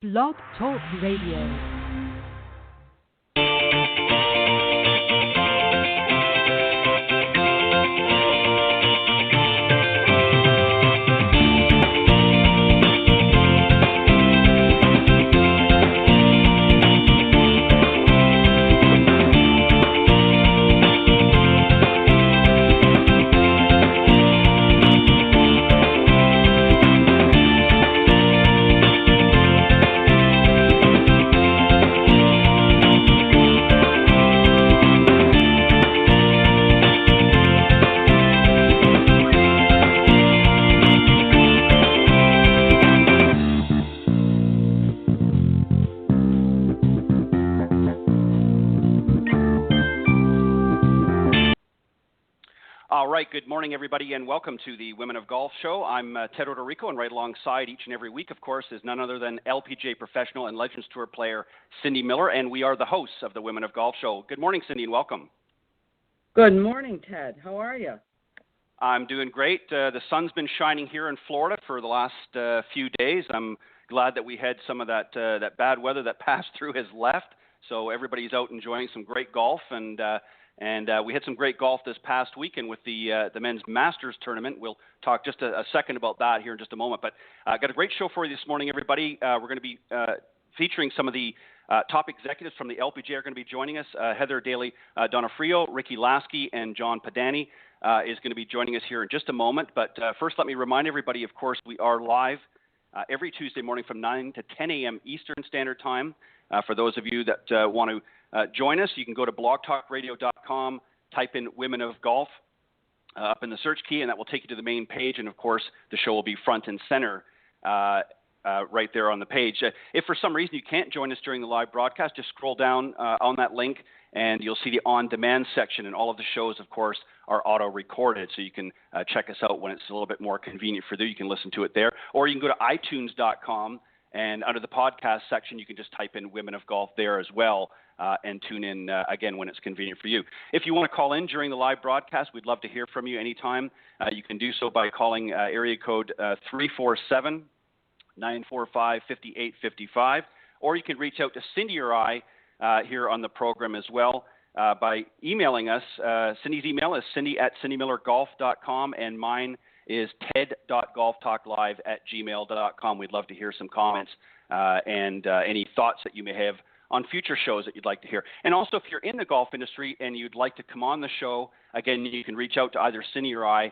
Blog Talk Radio. Good morning, everybody, and welcome to the Women of Golf Show. I'm Ted Odorico, and right alongside each and every week, of course, is none other than LPGA professional and Legends Tour player Cindy Miller, and we are the hosts of the Women of Golf Show. Good morning, Cindy, and welcome. Good morning, Ted. How are you? I'm doing great. The sun's been shining here in Florida for the last few days. I'm glad that we had some of that bad weather that passed through has left, so everybody's out enjoying some great golf, and we had some great golf this past weekend with the men's Masters tournament. We'll talk just a second about that here in just a moment. But I've got a great show for you this morning, everybody. We're going to be featuring some of the top executives from the LPGA are going to be joining us. Heather Daly-Donofrio, Ricki, Lasky, and John Podany is going to be joining us here in just a moment. But first, let me remind everybody, of course, we are live every Tuesday morning from 9 to 10 a.m. Eastern Standard Time. For those of you that want to join us, you can go to blogtalkradio.com, type in Women of Golf up in the search key, and that will take you to the main page. And, of course, the show will be front and center right there on the page. If for some reason you can't join us during the live broadcast, just scroll down on that link, and you'll see the on-demand section. And all of the shows, of course, are auto-recorded, so you can check us out when it's a little bit more convenient for you. You can listen to it there. Or you can go to itunes.com, and under the podcast section, you can just type in Women of Golf there as well. And tune in, again, when it's convenient for you. If you want to call in during the live broadcast, we'd love to hear from you anytime. You can do so by calling area code 347-945-5855, or you can reach out to Cindy or I here on the program as well by emailing us. Cindy's email is cindy@cindymillergolf.com, and mine is ted.golftalklive@gmail.com. We'd love to hear some comments and any thoughts that you may have on future shows that you'd like to hear. And also, if you're in the golf industry and you'd like to come on the show, again, you can reach out to either Cindy or I.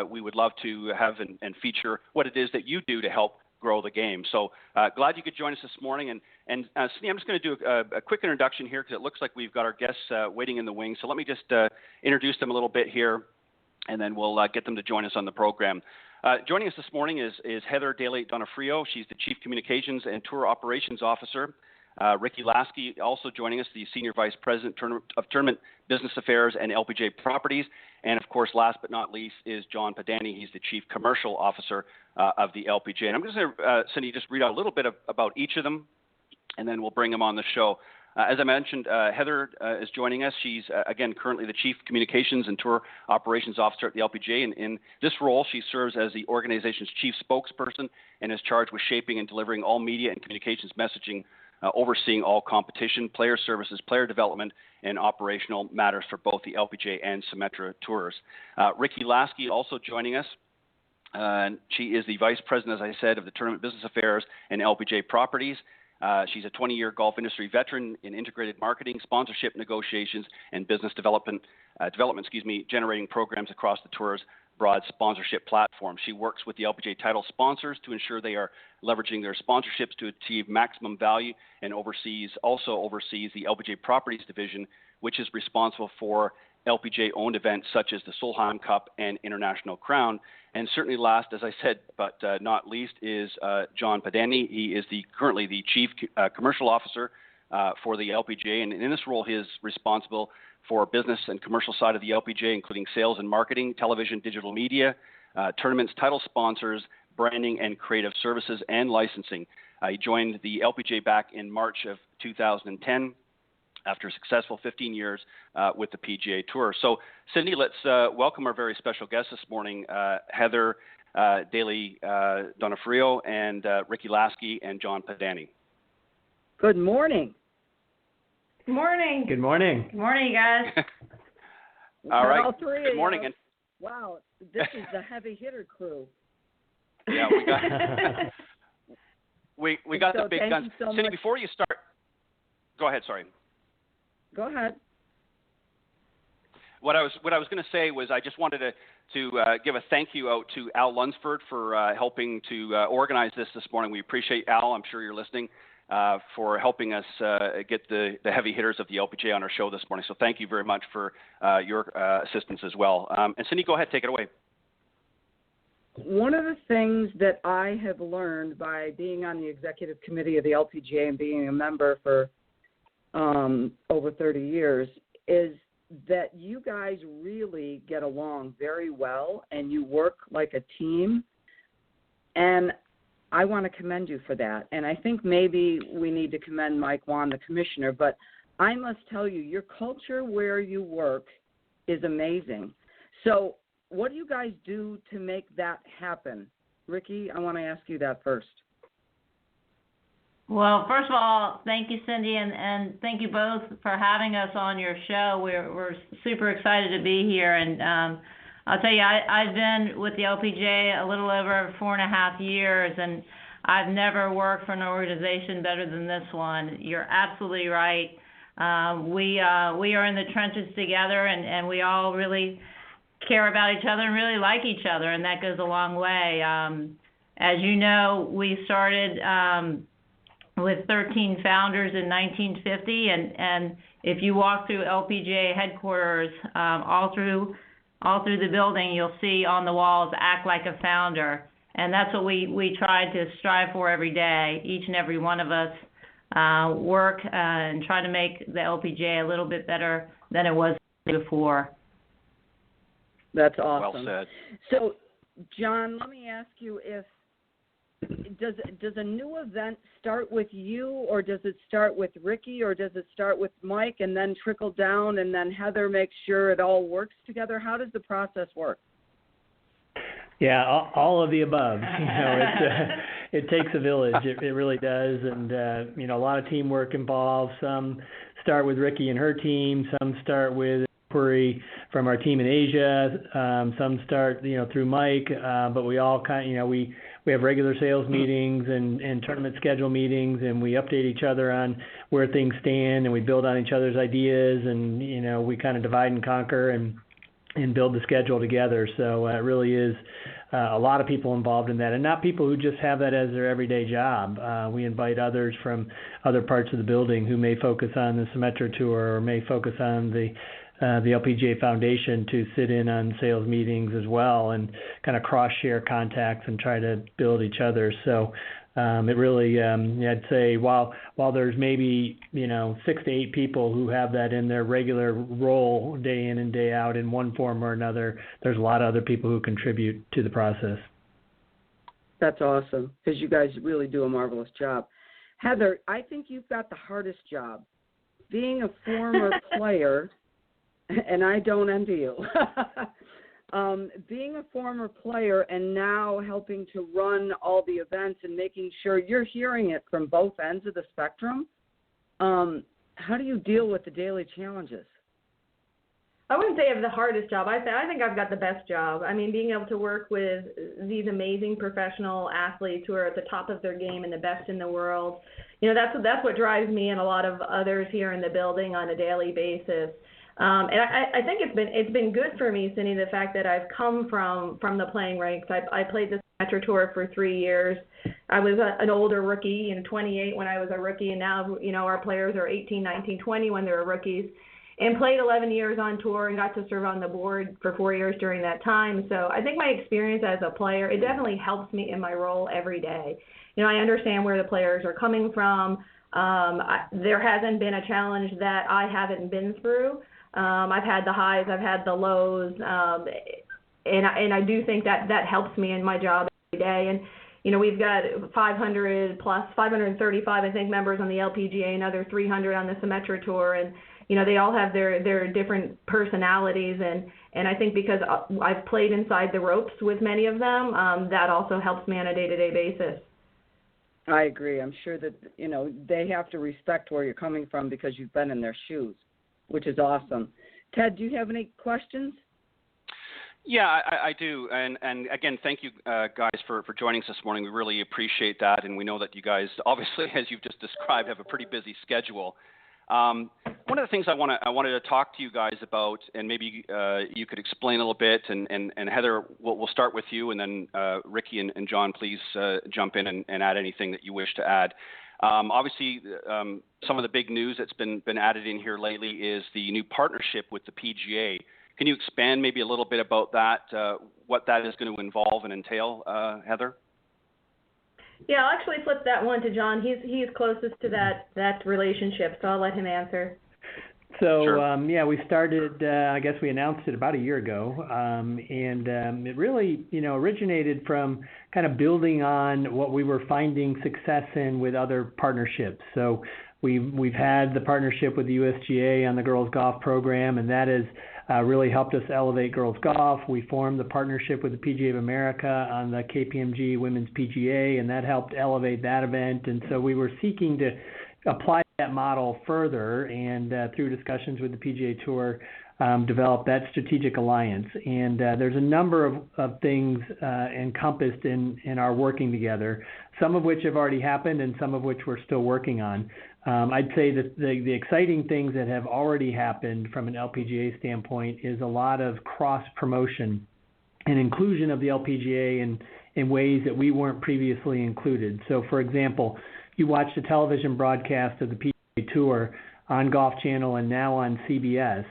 We would love to have and feature what it is that you do to help grow the game. So glad you could join us this morning. And Cindy, I'm just going to do a quick introduction here because it looks like we've got our guests waiting in the wings. So let me just introduce them a little bit here, and then we'll get them to join us on the program. Joining us this morning is Heather Daly-Donofrio. She's the Chief Communications and Tour Operations Officer. Ricki Lasky also joining us, the Senior Vice President of Tournament Business Affairs and LPGA Properties. And, of course, last but not least is John Podany. He's the Chief Commercial Officer of the LPGA. And I'm just going to, Cindy, just read out a little bit about each of them, and then we'll bring them on the show. As I mentioned, Heather is joining us. She's, again, currently the Chief Communications and Tour Operations Officer at the LPGA. And in this role, she serves as the organization's chief spokesperson and is charged with shaping and delivering all media and communications messaging, overseeing all competition, player services, player development, and operational matters for both the LPGA and Symetra Tours. Ricki Lasky also joining us. She is the Vice President, as I said, of the Tournament Business Affairs and LPGA Properties. She's a 20-year golf industry veteran in integrated marketing, sponsorship negotiations, and business development, generating programs across the tour's broad sponsorship platform. She works with the LPGA title sponsors to ensure they are leveraging their sponsorships to achieve maximum value, and also oversees the LPGA Properties Division, which is responsible for LPGA-owned events such as the Solheim Cup and International Crown. And certainly last, as I said, but not least, is John Podany. He is currently the Chief Commercial Officer for the LPGA, and in this role, he is responsible for business and commercial side of the LPGA, including sales and marketing, television, digital media, tournaments, title sponsors, branding and creative services, and licensing. He joined the LPGA back in March of 2010 after a successful 15 years with the PGA Tour. So, Cindy, let's welcome our very special guest this morning, Heather Daly-Donofrio and Ricki Lasky and John Podany. Good morning. Good morning. Good morning. Good morning, you guys. All right. All three Good of morning. you. Wow, this is the heavy hitter crew. Yeah, we got we got the big guns. So Cindy, much. before you start, go ahead. Sorry. Go ahead. What I was going to say was I just wanted to give a thank you out to Al Lunsford for helping to organize this morning. We appreciate Al. I'm sure you're listening. For helping us get the heavy hitters of the LPGA on our show this morning. So thank you very much for your assistance as well. And Cindy, go ahead, take it away. One of the things that I have learned by being on the executive committee of the LPGA and being a member for over 30 years is that you guys really get along very well and you work like a team. And I want to commend you for that. And I think maybe we need to commend Mike Wan, the commissioner. But I must tell you, your culture where you work is amazing. So what do you guys do to make that happen? Ricki, I want to ask you that first. Well, first of all, thank you, Cindy, and thank you both for having us on your show. We're super excited to be here. And I'll tell you, I've been with the LPGA a little over 4.5 years, and I've never worked for an organization better than this one. You're absolutely right. We are in the trenches together, and we all really care about each other and really like each other, and that goes a long way. As you know, we started with 13 founders in 1950, and if you walk through LPGA headquarters, all through the building, you'll see on the walls, act like a founder. And that's what we try to strive for every day. Each and every one of us work and try to make the LPGA a little bit better than it was before. That's awesome. Well said. So, John, let me ask you does a new event start with you, or does it start with Ricki, or does it start with Mike and then trickle down and then Heather makes sure it all works together? How does the process work? Yeah, all of the above. It takes a village. It really does, and a lot of teamwork involved. Some start with Ricki and her team. Some start with inquiry from our team in Asia. Some start, through Mike. But we all we have regular sales meetings and tournament schedule meetings, and we update each other on where things stand, and we build on each other's ideas, and we kind of divide and conquer and build the schedule together. So it really is a lot of people involved in that, and not people who just have that as their everyday job. We invite others from other parts of the building who may focus on the Symetra Tour or may focus on the LPGA Foundation to sit in on sales meetings as well and kind of cross-share contacts and try to build each other. So it really, I'd say while there's maybe 6 to 8 people who have that in their regular role day in and day out in one form or another, there's a lot of other people who contribute to the process. That's awesome, because you guys really do a marvelous job. Heather, I think you've got the hardest job. Being a former player, and I don't envy you, being a former player and now helping to run all the events and making sure you're hearing it from both ends of the spectrum, how do you deal with the daily challenges? I wouldn't say I have the hardest job. I think I've got the best job. I mean, being able to work with these amazing professional athletes who are at the top of their game and the best in the world, that's what drives me and a lot of others here in the building on a daily basis. And I think it's been good for me, Cindy, the fact that I've come from the playing ranks. I played the Symetra Tour for 3 years. I was an older rookie, 28 when I was a rookie, and now our players are 18, 19, 20 when they were rookies, and played 11 years on tour and got to serve on the board for 4 years during that time. So I think my experience as a player, it definitely helps me in my role every day. I understand where the players are coming from. There hasn't been a challenge that I haven't been through. I've had the highs, I've had the lows, and I do think that helps me in my job every day. And we've got 500 plus 535, I think, members on the LPGA, another 300 on the Symetra Tour, and they all have their different personalities, And I think because I've played inside the ropes with many of them, that also helps me on a day-to-day basis. I agree. I'm sure that, they have to respect where you're coming from because you've been in their shoes, which is awesome. Ted, do you have any questions? Yeah, I do. And again, thank you guys for joining us this morning. We really appreciate that. And we know that you guys, obviously, as you've just described, have a pretty busy schedule. One of the things I wanted to talk to you guys about, and maybe you could explain a little bit, and Heather, we'll start with you, and then Ricki and John, please jump in and add anything that you wish to add. Obviously, some of the big news that's been added in here lately is the new partnership with the PGA. Can you expand maybe a little bit about that, what that is going to involve and entail, Heather? Yeah, I'll actually flip that one to John. He's closest to that relationship, so I'll let him answer. So, sure. We started, I guess we announced it about a year ago, and it really, originated from kind of building on what we were finding success in with other partnerships. So we've had the partnership with the USGA on the girls golf program, and that has really helped us elevate girls golf. We formed the partnership with the PGA of America on the KPMG Women's PGA, and that helped elevate that event. And so we were seeking to apply that model further, and through discussions with the PGA Tour, develop that strategic alliance. And there's a number of things encompassed in our working together, some of which have already happened and some of which we're still working on. I'd say that the exciting things that have already happened from an LPGA standpoint is a lot of cross-promotion and inclusion of the LPGA in ways that we weren't previously included. So, for example, you watched a television broadcast of the PGA Tour on Golf Channel and now on CBS,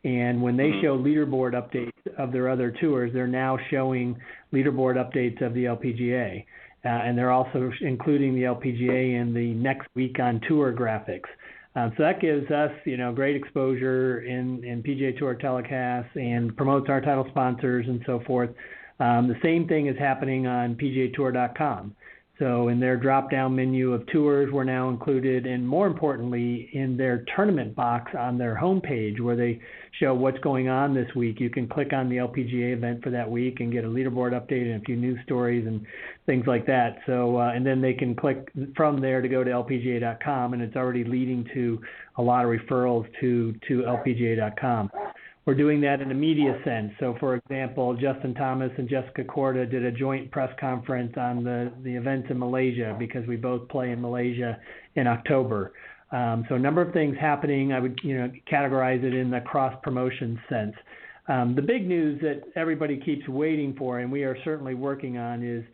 and when they show leaderboard updates of their other tours, they're now showing leaderboard updates of the LPGA. And they're also including the LPGA in the next week on tour graphics. So that gives us, great exposure in PGA Tour telecasts and promotes our title sponsors and so forth. The same thing is happening on PGAtour.com. So in their drop-down menu of tours, we're now included, and more importantly, in their tournament box on their homepage where they show what's going on this week. You can click on the LPGA event for that week and get a leaderboard update and a few news stories and things like that. So, and then they can click from there to go to LPGA.com, and it's already leading to a lot of referrals to LPGA.com. We're doing that in a media sense. So, for example, Justin Thomas and Jessica Korda did a joint press conference on the events in Malaysia because we both play in Malaysia in October. So a number of things happening. I would categorize it in the cross-promotion sense. The big news that everybody keeps waiting for, and we are certainly working on, is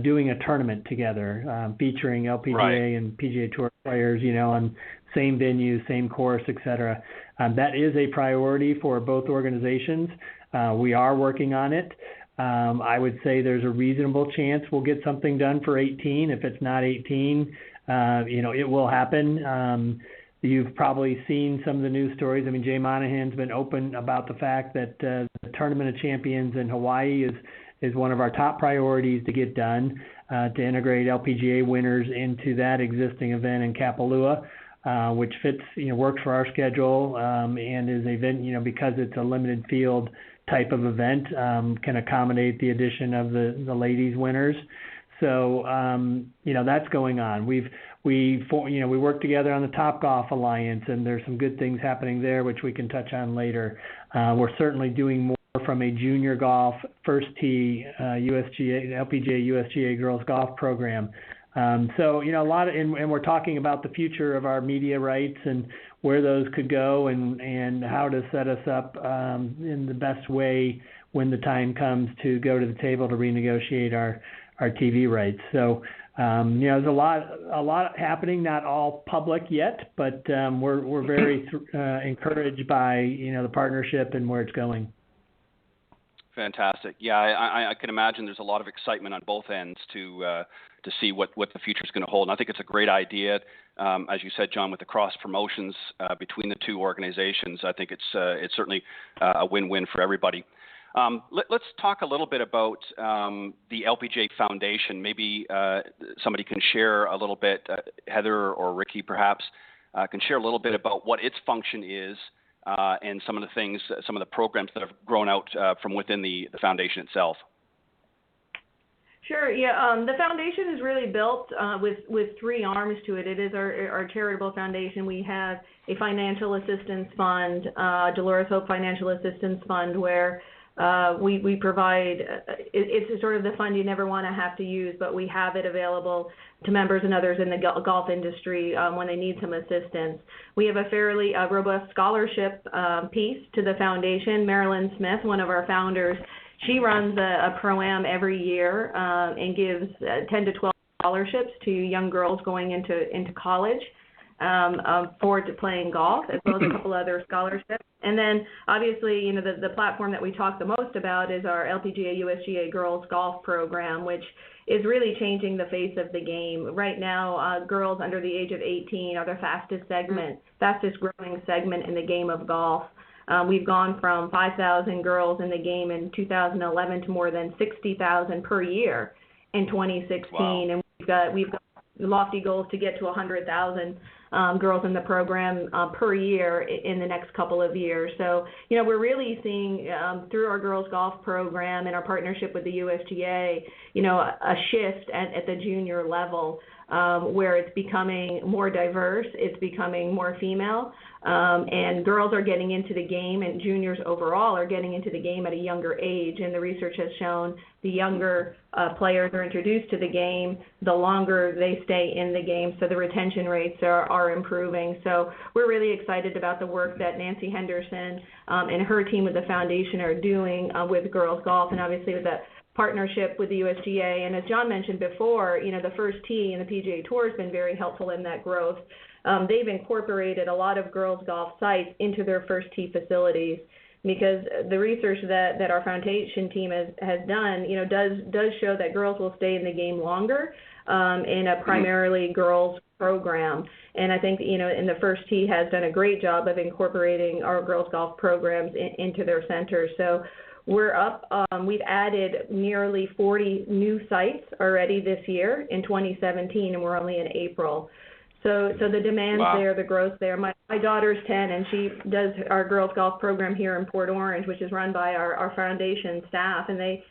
doing a tournament together, featuring LPGA and PGA Tour players, on same venue, same course, et cetera. That is a priority for both organizations. We are working on it. I would say there's a reasonable chance we'll get something done for 18. If it's not 18, it will happen. You've probably seen some of the news stories. I mean, Jay Monahan's been open about the fact that the Tournament of Champions in Hawaii is one of our top priorities to get done, to integrate LPGA winners into that existing event in Kapalua, which fits, works for our schedule, and is an event, because it's a limited field type of event, can accommodate the addition of the ladies winners. So, that's going on. We work together on the Topgolf Alliance, and there's some good things happening there, which we can touch on later. We're certainly doing more from a junior golf first tee LPGA USGA girls golf program. So, a lot of, and we're talking about the future of our media rights and where those could go and how to set us up in the best way when the time comes to go to the table to renegotiate our TV rights. So, there's a lot happening, not all public yet, but we're very encouraged by, the partnership and where it's going. Fantastic. Yeah, I can imagine there's a lot of excitement on both ends to see what the future is going to hold. And I think it's a great idea, as you said, John, with the cross promotions between the two organizations. I think it's certainly a win-win for everybody. Let's talk a little bit about the LPGA Foundation. Maybe somebody can share a little bit, Heather or Ricki perhaps, can share a little bit about what its function is, and some of the things, some of the programs that have grown out from within the foundation itself. Sure. Yeah. The foundation is really built with three arms to it. It is our charitable foundation. We have a financial assistance fund, Dolores Hope Financial Assistance Fund, where we provide. It's sort of the fund you never want to have to use, but we have it available to members and others in the golf industry when they need some assistance. We have a fairly robust scholarship piece to the foundation. Marilyn Smith, one of our founders, she runs a pro-am every year and gives 10 to 12 scholarships to young girls going into college for playing golf, as well as a couple other scholarships. And then, obviously, the platform that we talk the most about is our LPGA USGA Girls Golf Program, which is really changing the face of the game. Right now, girls under the age of 18 are the fastest growing segment in the game of golf. We've gone from 5,000 girls in the game in 2011 to more than 60,000 per year in 2016. Wow. And we've got lofty goals to get to 100,000 girls in the program per year in the next couple of years. So, we're really seeing through our girls golf program and our partnership with the USGA, a shift at the junior level where it's becoming more diverse, it's becoming more female, and girls are getting into the game, and juniors overall are getting into the game at a younger age. And the research has shown the younger players are introduced to the game, the longer they stay in the game, so the retention rates are improving. So we're really excited about the work that Nancy Henderson and her team with the foundation are doing with girls golf, and obviously with the partnership with the USGA. And as John mentioned before, the first tee and the PGA Tour has been very helpful in that growth. They've incorporated a lot of girls golf sites into their first tee facilities, because the research that our foundation team has done, does show that girls will stay in the game longer in a primarily girls program. And I think, and the first tee has done a great job of incorporating our girls golf programs into their centers. So we're up. We've added nearly 40 new sites already this year in 2017, and we're only in April. So the demand's there, the growth's there. My daughter's 10, and she does our girls golf program here in Port Orange, which is run by our foundation staff, and they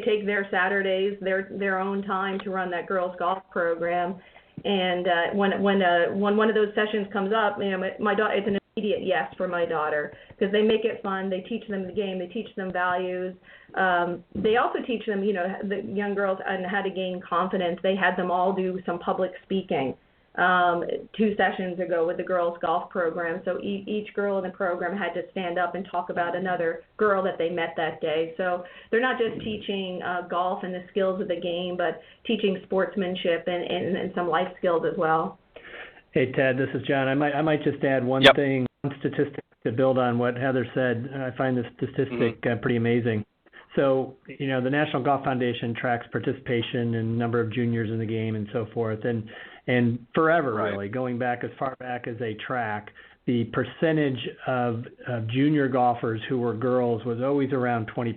take their Saturdays, their own time to run that girls golf program. And when one of those sessions comes up, my daughter, it's an immediate yes for my daughter, because they make it fun. They teach them the game. They teach them values. They also teach them, the young girls, on how to gain confidence. They had them all do some public speaking 2 sessions ago with the girls golf program. So each girl in the program had to stand up and talk about another girl that they met that day. So they're not just teaching golf and the skills of the game, but teaching sportsmanship and some life skills as well. Hey, Ted, this is John. I might just add one thing, one statistic to build on what Heather said. I find this statistic pretty amazing. So, the National Golf Foundation tracks participation and number of juniors in the game and so forth. And forever, really, going back as far back as they track, the percentage of junior golfers who were girls was always around 20%.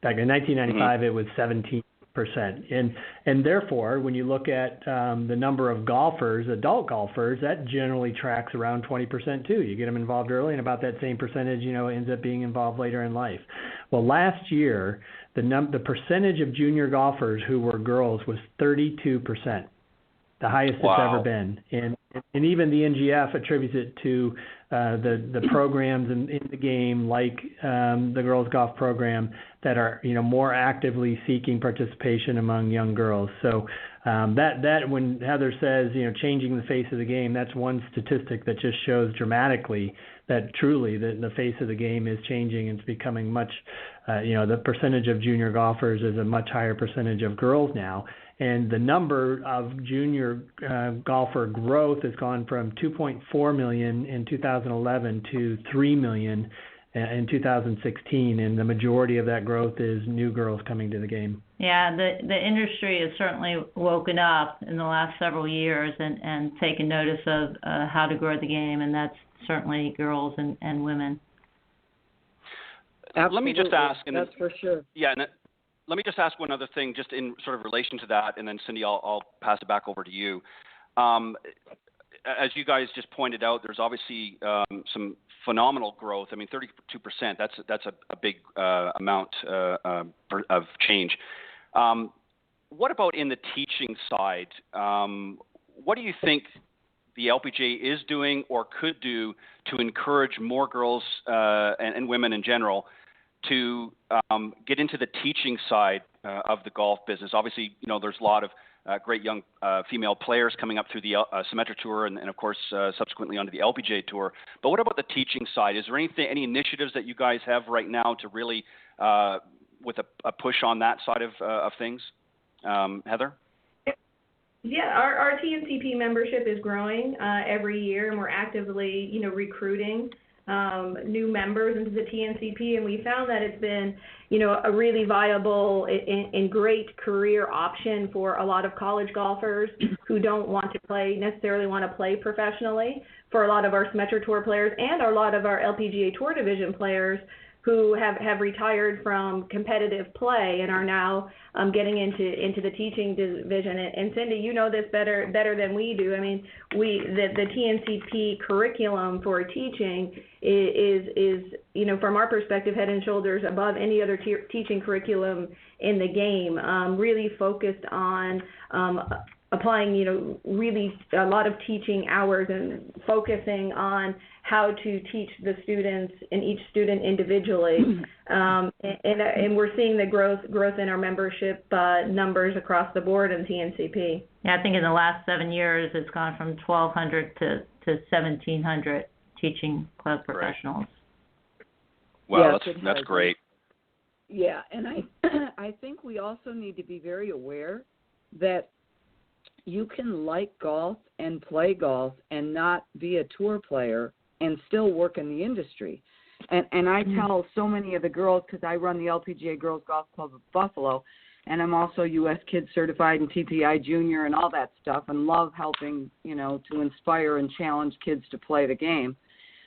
Back in 1995, it was 17%. And therefore, when you look at the number of golfers, adult golfers, that generally tracks around 20% too. You get them involved early, and about that same percentage, ends up being involved later in life. Well, last year, the percentage of junior golfers who were girls was 32%. The highest it's ever been, and even the NGF attributes it to the programs in the game, like the girls golf program, that are more actively seeking participation among young girls. So that when Heather says changing the face of the game, that's one statistic that just shows dramatically that truly the face of the game is changing, and it's becoming much. The percentage of junior golfers is a much higher percentage of girls now. And the number of junior golfer growth has gone from 2.4 million in 2011 to 3 million in 2016, and the majority of that growth is new girls coming to the game. Yeah, the industry has certainly woken up in the last several years and taken notice of how to grow the game, and that's certainly girls and women. Absolutely. Let me just ask. That's for sure. Yeah. Let me just ask one other thing, just in sort of relation to that, and then Cindy, I'll pass it back over to you. as you guys just pointed out, there's obviously some phenomenal growth. I mean, 32%. That's a big amount of change. What about in the teaching side? What do you think the LPGA is doing or could do to encourage more girls and women in general to get into the teaching side of the golf business? Obviously, there's a lot of great young female players coming up through the Symetra Tour and of course, subsequently onto the LPGA Tour. But what about the teaching side? Is there any initiatives that you guys have right now to really, with a push on that side of things? Heather? Yeah, our TNCP membership is growing every year, and we're actively, recruiting new members into the TNCP, and we found that it's been, a really viable and great career option for a lot of college golfers who don't necessarily want to play professionally, for a lot of our Symetra Tour players and a lot of our LPGA Tour Division players who have retired from competitive play and are now getting into the teaching division. And Cindy, you know this better than we do. I mean, the TNCP curriculum for teaching is from our perspective, head and shoulders above any other teaching curriculum in the game. Really focused on applying, really a lot of teaching hours and focusing on how to teach the students and each student individually. And we're seeing the growth in our membership numbers across the board in TNCP. Yeah, I think in the last 7 years, it's gone from 1,200 to 1,700 teaching club professionals. Wow, that's great. Yeah, and I think we also need to be very aware that you can like golf and play golf and not be a tour player and still work in the industry. And I tell so many of the girls, because I run the LPGA Girls Golf Club of Buffalo, and I'm also U.S. Kids Certified and TPI Junior and all that stuff, and love helping, to inspire and challenge kids to play the game,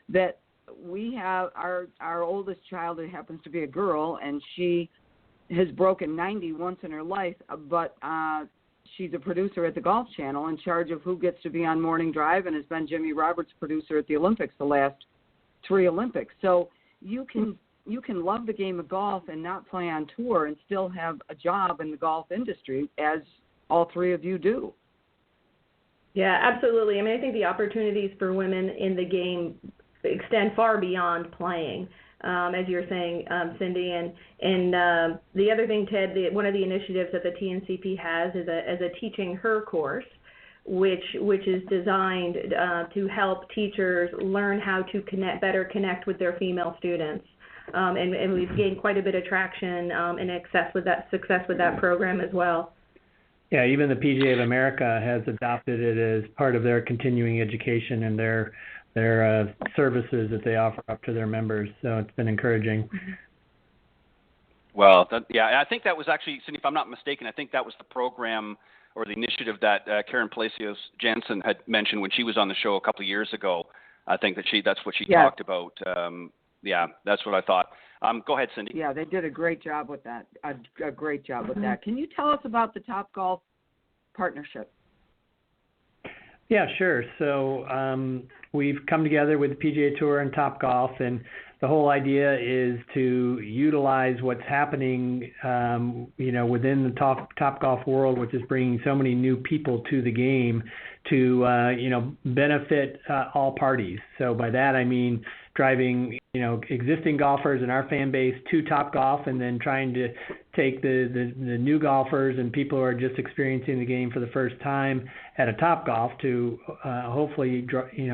that we have our oldest child, that happens to be a girl, and she has broken 90 once in her life, but she's a producer at the Golf Channel in charge of who gets to be on Morning Drive, and has been Jimmy Roberts' producer at the Olympics the last 3 Olympics. So you can love the game of golf and not play on tour and still have a job in the golf industry, as all 3 of you do. Yeah, absolutely. I mean, I think the opportunities for women in the game extend far beyond playing. As you're saying, Cindy, and the other thing, Ted, one of the initiatives that the TNCP has is a Teaching Her course, which is designed to help teachers learn how to better connect with their female students, and we've gained quite a bit of traction and success with that program as well. Yeah, even the PGA of America has adopted it as part of their continuing education and their services that they offer up to their members. So it's been encouraging. Well, I think that was actually, Cindy, if I'm not mistaken, I think that was the program or the initiative that Karen Palacios Jansen had mentioned when she was on the show a couple of years ago. I think that's what she talked about. That's what I thought. Go ahead, Cindy. Yeah, they did a great job with that. A great job with that. Can you tell us about the Topgolf partnership? Yeah, sure. So we've come together with the PGA Tour and Topgolf, and the whole idea is to utilize what's happening, within the Topgolf world, which is bringing so many new people to the game to, benefit all parties. So by that I mean driving, existing golfers in our fan base to Topgolf, and then trying to take the new golfers and people who are just experiencing the game for the first time at a Topgolf to hopefully,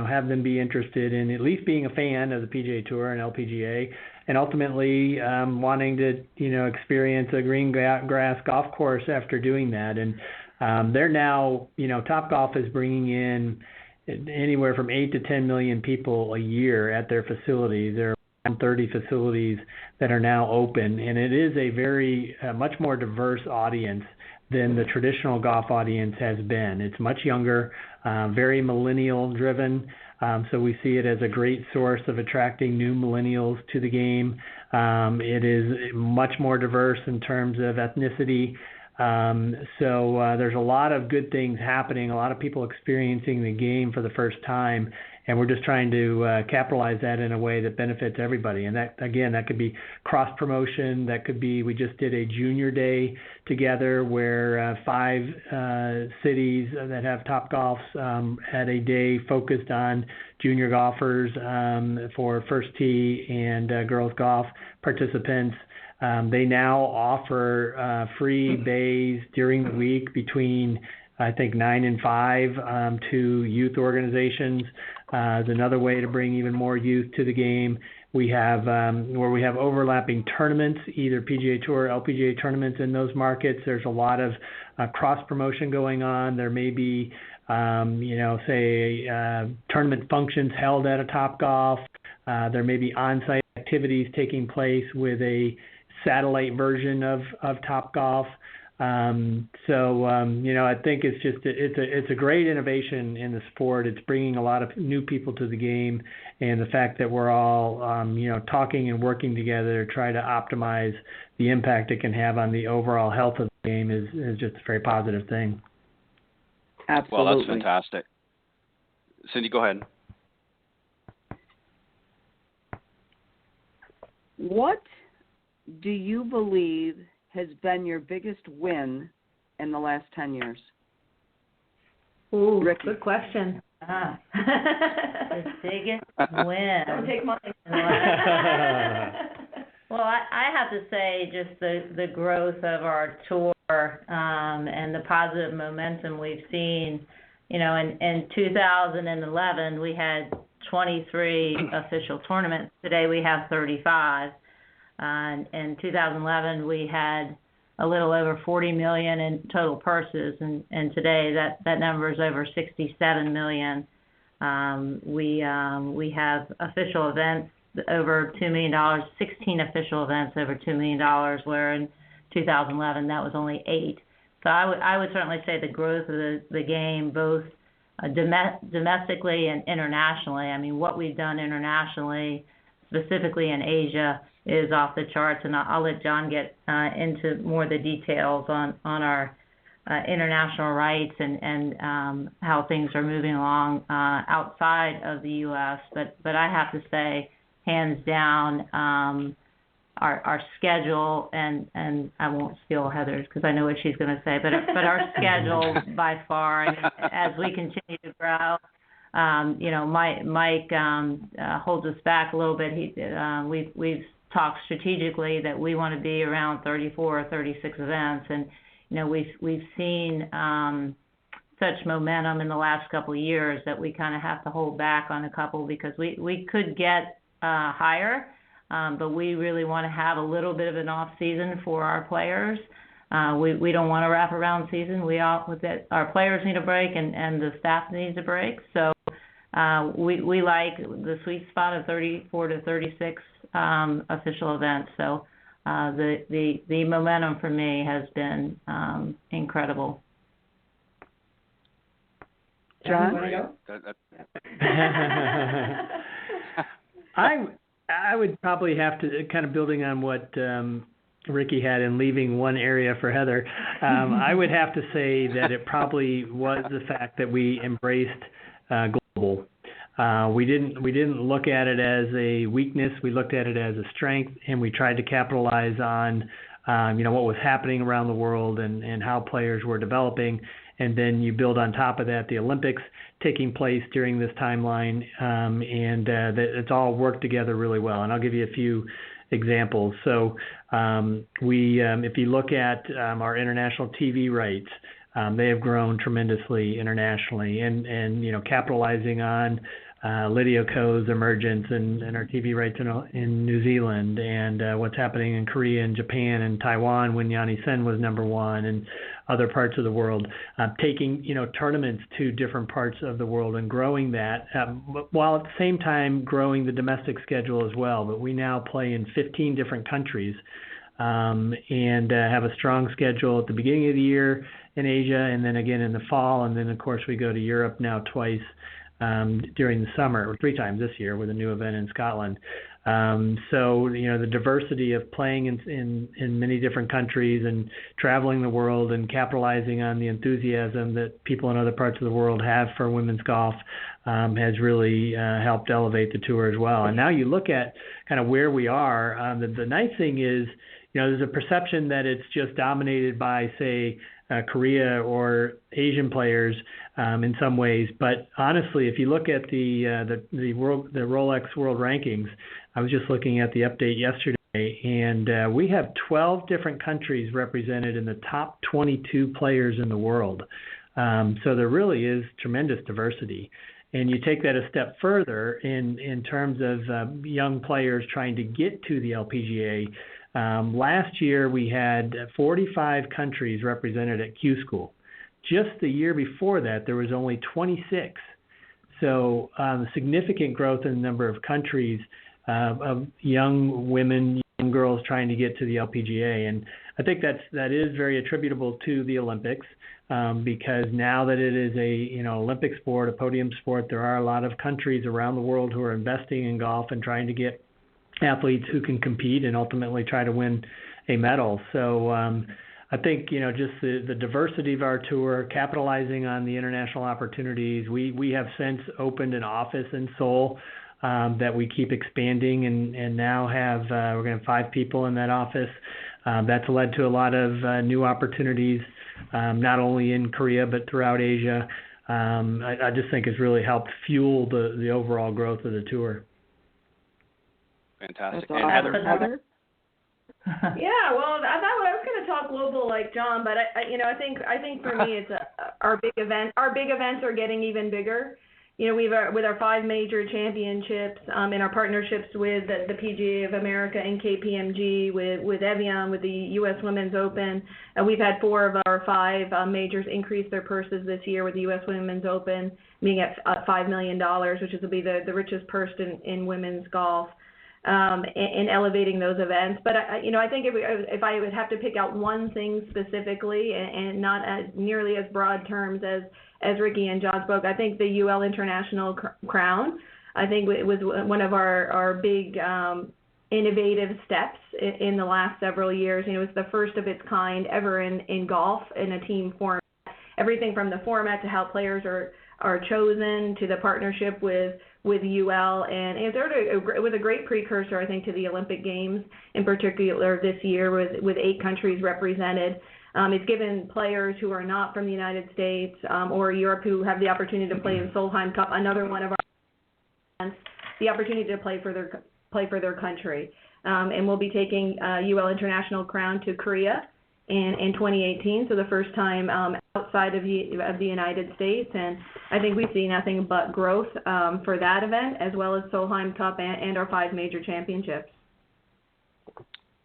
have them be interested in at least being a fan of the PGA Tour and LPGA, and ultimately wanting to, experience a green grass golf course after doing that. And they're now, Topgolf is bringing in anywhere from 8 to 10 million people a year at their facilities. There are around 30 facilities that are now open, and it is a very much more diverse audience than the traditional golf audience has been. It's much younger, very millennial driven, so we see it as a great source of attracting new millennials to the game. It is much more diverse in terms of ethnicity. So there's a lot of good things happening, a lot of people experiencing the game for the first time, and we're just trying to capitalize that in a way that benefits everybody. And that, again, that could be cross-promotion. That could be, we just did a junior day together where 5 cities that have Topgolfs had a day focused on junior golfers for first tee and girls golf participants. They now offer free bays during the week between, I think, 9 and 5 to youth organizations. Is another way to bring even more youth to the game. We have where we have overlapping tournaments, either PGA Tour, LPGA tournaments in those markets. There's a lot of cross promotion going on. There may be, tournament functions held at a Topgolf. There may be on-site activities taking place with a satellite version of Topgolf. I think it's a great innovation in the sport. It's bringing a lot of new people to the game, and the fact that we're all talking and working together to try to optimize the impact it can have on the overall health of the game is just a very positive thing. Absolutely. Well, that's fantastic. Cindy, go ahead. What do you believe has been your biggest win in the last 10 years? Ooh, Ricki. good question. The biggest win. Don't take mine. Well, I have to say just the growth of our tour and the positive momentum we've seen. In 2011, we had 23 official tournaments. Today we have 35. In 2011, we had a little over $40 million in total purses, and today that number is over $67 million. We have official events over $2 million, 16 official events over $2 million, where in 2011 that was only 8. So I would certainly say the growth of the game, both domestically and internationally. I mean, what we've done internationally, specifically in Asia, is off the charts, and I'll let John get into more of the details on our international rights and how things are moving along outside of the U.S. But I have to say, hands down, our schedule, and I won't steal Heather's because I know what she's going to say, but our schedule by far, as we continue to grow. Mike holds us back a little bit. We've talked strategically that we want to be around 34 or 36 events, and we've seen such momentum in the last couple of years that we kind of have to hold back on a couple because we could get higher, but we really want to have a little bit of an off season for our players. We don't want a wraparound season. Our players need a break and the staff needs a break. So we like the sweet spot of 34 to 36 official events. So the momentum for me has been incredible. John? You want to go? I would probably have to, kind of building on what Ricki had and leaving one area for Heather, I would have to say that it probably was the fact that we embraced global. We didn't look at it as a weakness. We looked at it as a strength, and we tried to capitalize on what was happening around the world and how players were developing. And then you build on top of that the Olympics taking place during this timeline, and it's all worked together really well. And I'll give you a few examples. So if you look at our international TV rights, they have grown tremendously internationally, and capitalizing on Lydia Ko's emergence and our TV rights in New Zealand, and what's happening in Korea and Japan and Taiwan when Yanni Sen was number one, and other parts of the world, taking tournaments to different parts of the world and growing that, while at the same time growing the domestic schedule as well. But we now play in 15 different countries and have a strong schedule at the beginning of the year in Asia, and then again in the fall, and then of course we go to Europe now twice during the summer, or 3 times this year with a new event in Scotland. So, the diversity of playing in many different countries and traveling the world and capitalizing on the enthusiasm that people in other parts of the world have for women's golf has really helped elevate the tour as well. And now you look at kind of where we are. The nice thing is, there's a perception that it's just dominated by, say, Korea or Asian players in some ways. But honestly, if you look at the Rolex World Rankings, I was just looking at the update yesterday, and we have 12 different countries represented in the top 22 players in the world. So there really is tremendous diversity. And you take that a step further in terms of young players trying to get to the LPGA. Last year we had 45 countries represented at Q School. Just the year before that, there was only 26. So significant growth in the number of countries of young women, young girls trying to get to the LPGA. And I think that is very attributable to the Olympics because now that it is a Olympic sport, a podium sport, there are a lot of countries around the world who are investing in golf and trying to get athletes who can compete and ultimately try to win a medal. So I think, just the diversity of our tour, capitalizing on the international opportunities. We have since opened an office in Seoul that we keep expanding and now have, we're going to have 5 people in that office. That's led to a lot of new opportunities, not only in Korea, but throughout Asia. I just think it's really helped fuel the overall growth of the tour. Fantastic. That's And awesome. Heather? Yeah, well, I thought I was going to talk global like John, but I think for me it's our big event. Our big events are getting even bigger. We've with our 5 major championships and our partnerships with the PGA of America and KPMG, with Evian, with the U.S. Women's Open. We've had 4 of our 5 majors increase their purses this year, with the U.S. Women's Open being at $5 million, which will be the richest purse in women's golf. In elevating those events. But I think if I would have to pick out one thing specifically, and not as nearly as broad terms as Ricki and John spoke, I think the UL International Crown, I think it was one of our big innovative steps in the last several years. It was the first of its kind ever in golf in a team format. Everything from the format to how players are chosen to the partnership with UL, and it was a great precursor, I think, to the Olympic Games in particular this year with 8 countries represented. It's given players who are not from the United States or Europe who have the opportunity to play in Solheim Cup, another one of our events, the opportunity to play for their country. And we'll be taking UL International Crown to Korea in 2018, so the first time outside of the United States, and I think we see nothing but growth for that event, as well as Solheim Cup and our 5 major championships.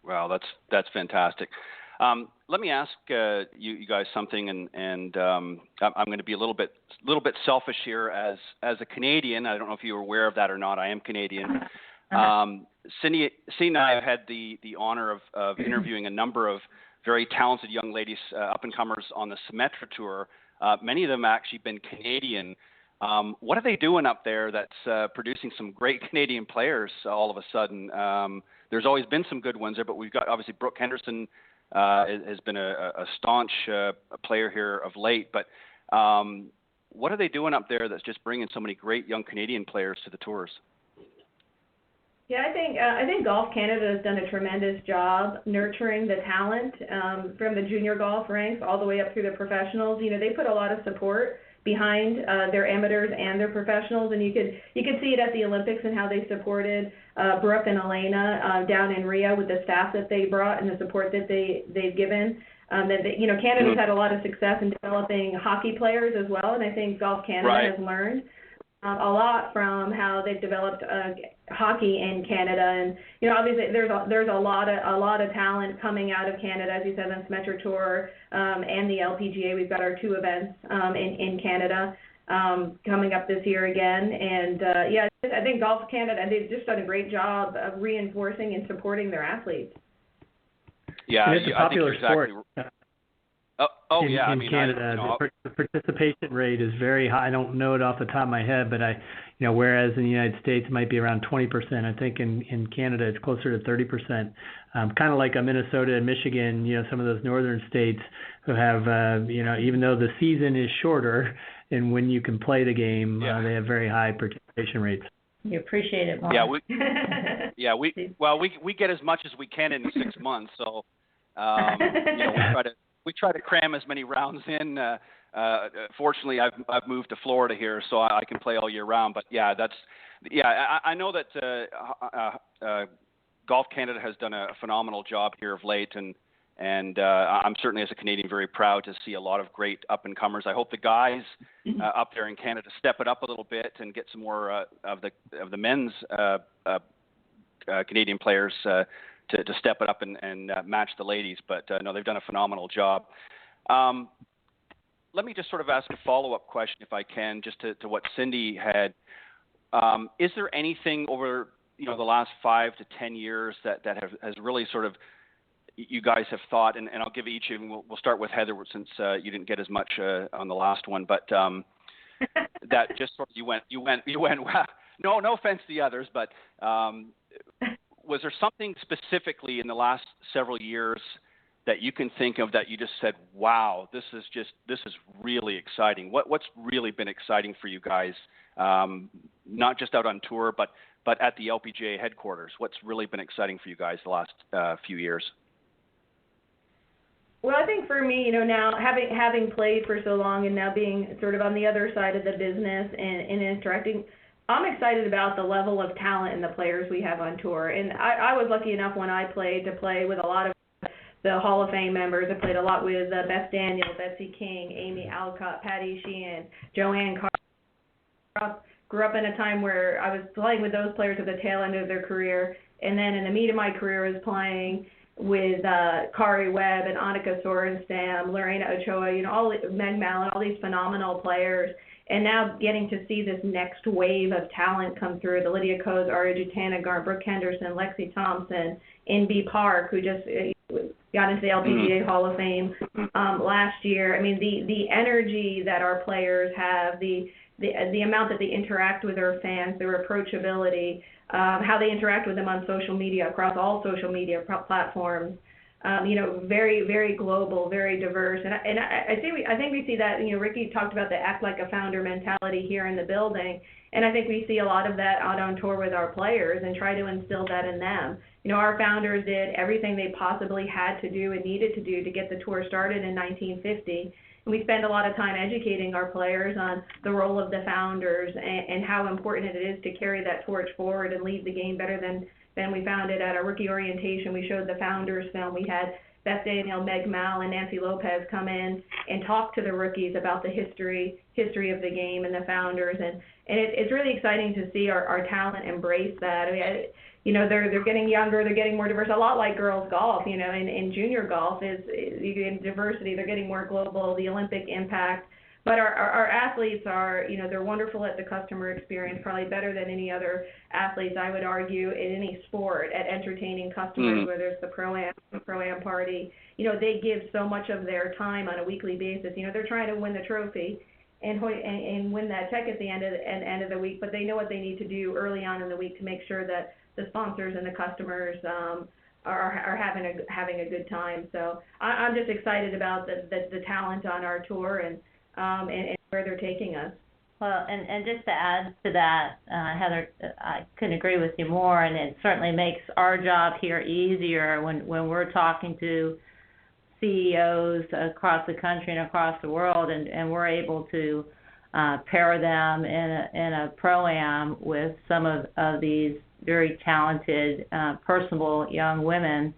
Well, that's fantastic. Let me ask you guys something, and I'm going to be a little bit selfish here as a Canadian. I don't know if you were aware of that or not. I am Canadian. Cindy and I have had the honor of interviewing a number of very talented young ladies, up-and-comers on the Symetra Tour. Many of them actually been Canadian. What are they doing up there that's producing some great Canadian players all of a sudden? There's always been some good ones there, but we've got, obviously, Brooke Henderson has been a staunch player here of late. But what are they doing up there that's just bringing so many great young Canadian players to the tours? Yeah, I think Golf Canada has done a tremendous job nurturing the talent from the junior golf ranks all the way up through the professionals. They put a lot of support behind their amateurs and their professionals, and you could see it at the Olympics and how they supported Brooke and Elena down in Rio with the staff that they brought and the support that they've given. Canada's had a lot of success in developing hockey players as well, and I think Golf Canada has learned a lot from how they've developed hockey in Canada, and obviously there's a lot of talent coming out of Canada, as you said, on Symetra Tour and the LPGA. We've got our 2 events in Canada coming up this year again, and I think Golf Canada, they've just done a great job of reinforcing and supporting their athletes. Yeah, and it's a popular sport. in Canada. The participation rate is very high. I don't know it off the top of my head, but whereas in the United States it might be around 20%, I think in Canada it's closer to 30%. Kind of like Minnesota and Michigan, some of those northern states who have, even though the season is shorter and when you can play the game, they have very high participation rates. You appreciate it more. Yeah, we get as much as we can in 6 months, so we try to cram as many rounds in. Fortunately, I've moved to Florida here, so I can play all year round. But I know that Golf Canada has done a phenomenal job here of late, and I'm certainly as a Canadian very proud to see a lot of great up and comers. I hope the guys up there in Canada step it up a little bit and get some more of the men's Canadian players to step it up and match the ladies. But no, they've done a phenomenal job. Let me just sort of ask a follow-up question, if I can, just to what Cindy had. Is there anything over the last 5 to 10 years that has really sort of you guys have thought, and I'll give each of you, we'll start with Heather since you didn't get as much on the last one, but that just sort of you went wow. No offense to the others, but was there something specifically in the last several years that you can think of that you just said, wow, this is really exciting? What's really been exciting for you guys, not just out on tour, but at the LPGA headquarters? What's really been exciting for you guys the last few years? Well, I think for me, now having played for so long and now being sort of on the other side of the business and interacting, I'm excited about the level of talent and the players we have on tour. And I was lucky enough when I played to play with a lot of the Hall of Fame members. I played a lot with Beth Daniel, Betsy King, Amy Alcott, Patty Sheehan, Joanne Carr. Grew up in a time where I was playing with those players at the tail end of their career. And then in the meat of my career, I was playing with Kari Webb and Annika Sorenstam, Lorena Ochoa, Meg Mallon, all these phenomenal players. And now getting to see this next wave of talent come through, the Lydia Ko's, Aria Jutanagarn, Brooke Henderson, Lexi Thompson, Inbee Park, who just got into the LPGA Hall of Fame last year. I mean, the energy that our players have, the amount that they interact with their fans, their approachability, how they interact with them on social media, across all social media platforms, very, very global, very diverse. And I think we see that, Ricki talked about the act like a founder mentality here in the building, and I think we see a lot of that out on tour with our players and try to instill that in them. Our founders did everything they possibly had to do and needed to do to get the tour started in 1950. And we spend a lot of time educating our players on the role of the founders and how important it is to carry that torch forward and leave the game better than we found it. At our rookie orientation, we showed the founders film. We had Beth Daniel, Meg Mal, and Nancy Lopez come in and talk to the rookies about the history of the game and the founders. And it's really exciting to see our talent embrace that. I mean, they're getting younger, they're getting more diverse, a lot like girls golf, in junior golf is in diversity, they're getting more global, the Olympic impact. But our athletes are, they're wonderful at the customer experience, probably better than any other athletes, I would argue, in any sport, at entertaining customers, whether it's the pro-am party. They give so much of their time on a weekly basis. They're trying to win the trophy and win that check at the end of the week, but they know what they need to do early on in the week to make sure that the sponsors and the customers are having a good time. So I'm just excited about the talent on our tour and where they're taking us. Well, and just to add to that, Heather, I couldn't agree with you more, and it certainly makes our job here easier when we're talking to CEOs across the country and across the world, and we're able to pair them in a pro-am with some of these very talented, personable young women.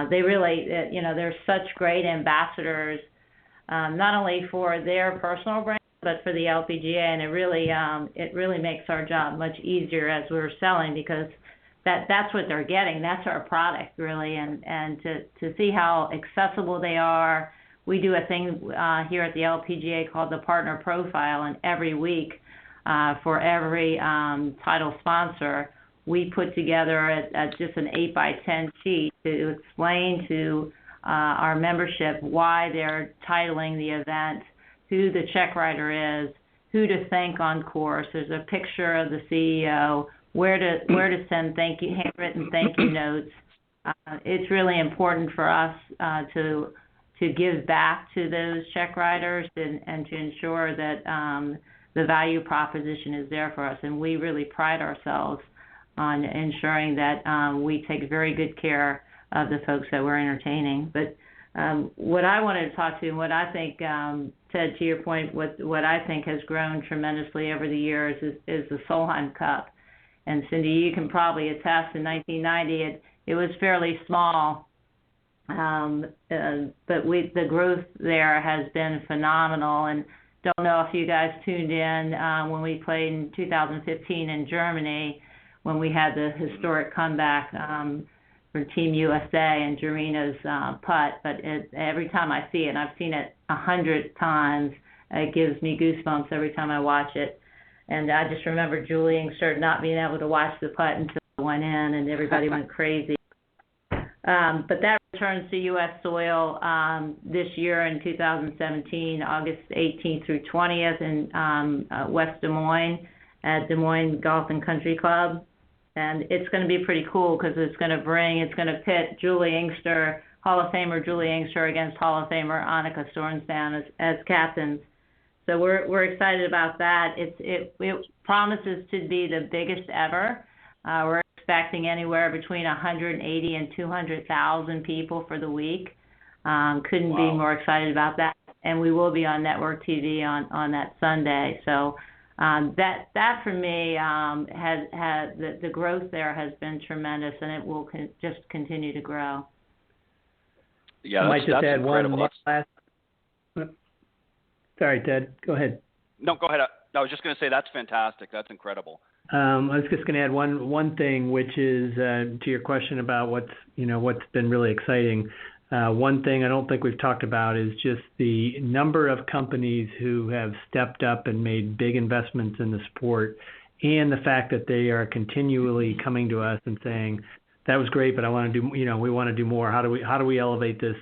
They really, they're such great ambassadors, not only for their personal brand, but for the LPGA, and it really makes our job much easier as we're selling, because that's what they're getting. That's our product, really, and to see how accessible they are. We do a thing here at the LPGA called the Partner Profile, and every week for every title sponsor, we put together just an 8x10 sheet to explain to our membership why they're titling the event, who the check writer is, who to thank on course. There's a picture of the CEO, where to send handwritten thank you notes. It's really important for us to give back to those check writers and to ensure that the value proposition is there for us. And we really pride ourselves on ensuring that we take very good care of the folks that we're entertaining. But what I wanted to talk to, and what I think, Ted, to your point, what I think has grown tremendously over the years is the Solheim Cup. And Cindy, you can probably attest, in 1990 it was fairly small, but the growth there has been phenomenal. And don't know if you guys tuned in when we played in 2015 in Germany, when we had the historic comeback for Team USA and Jarina's putt. But every time I see it, and I've seen it 100 times, it gives me goosebumps every time I watch it. And I just remember Julie Inkster not being able to watch the putt until it went in, and everybody went crazy. But that returns to U.S. soil this year in 2017, August 18th through 20th in West Des Moines at Des Moines Golf and Country Club. And it's going to be pretty cool because it's going to pit Julie Inkster, Hall of Famer Julie Inkster, against Hall of Famer Annika Sorenstam as captains. So we're excited about that. It promises to be the biggest ever. We're expecting anywhere between 180 and 200,000 people for the week. Couldn't be more excited about that. And we will be on network TV on that Sunday. So that for me has the growth there has been tremendous, and it will just continue to grow. Yeah, I might just add incredible. one last. Sorry, Ted. Go ahead. No, go ahead. I was just going to say that's fantastic. That's incredible. I was just going to add one thing, which is to your question about what's been really exciting. One thing I don't think we've talked about is just the number of companies who have stepped up and made big investments in the sport, and the fact that they are continually coming to us and saying, "That was great, but I want to do. We want to do more. How do we elevate this